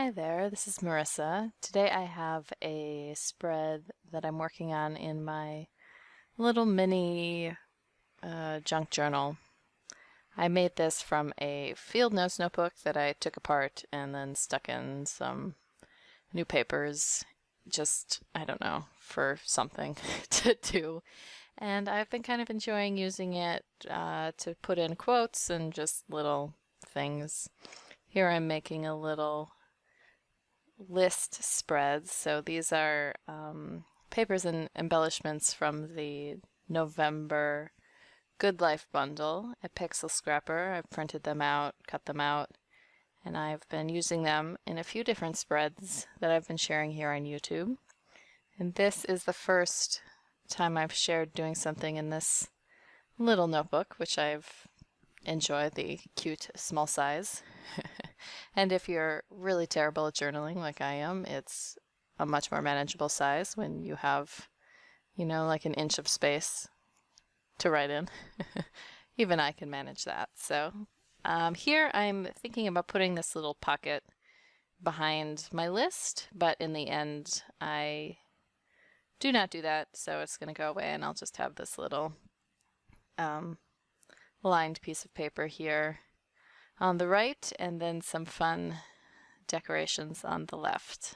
Hi there, this is Marissa. Today I have a spread that I'm working on in my little mini junk journal. I made this from a field notes notebook that I took apart and then stuck in some new papers, just, I don't know, for something to do. And I've been kind of enjoying using it to put in quotes and just little things. Here I'm making a little list spreads. So these are papers and embellishments from the November Good Life bundle at Pixel Scrapper. I've printed them out, cut them out, and I've been using them in a few different spreads that I've been sharing here on YouTube. And this is the first time I've shared doing something in this little notebook, which I've enjoyed the cute small size. And if you're really terrible at journaling like I am, it's a much more manageable size when you have, you know, like an inch of space to write in. Even I can manage that. So here I'm thinking about putting this little pocket behind my list, but in the end I do not do that, so it's going to go away and I'll just have this little lined piece of paper here on the right and then some fun decorations on the left.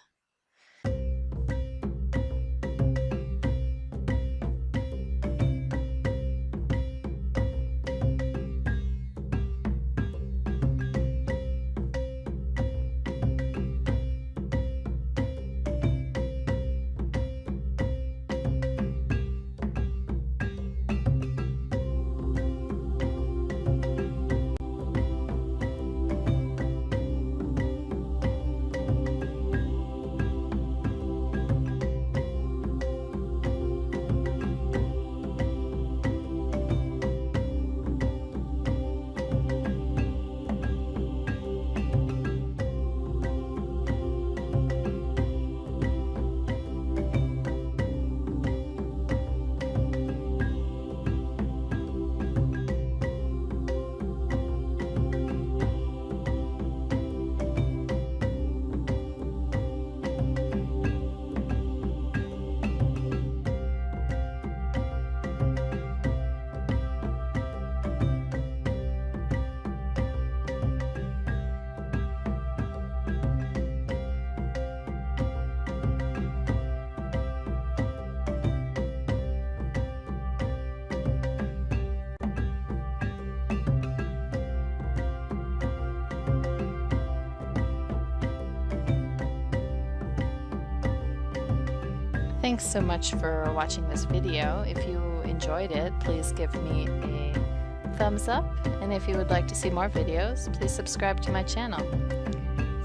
Thanks so much for watching this video. If you enjoyed it, please give me a thumbs up, and if you would like to see more videos, please subscribe to my channel.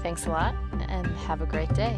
Thanks a lot, and have a great day.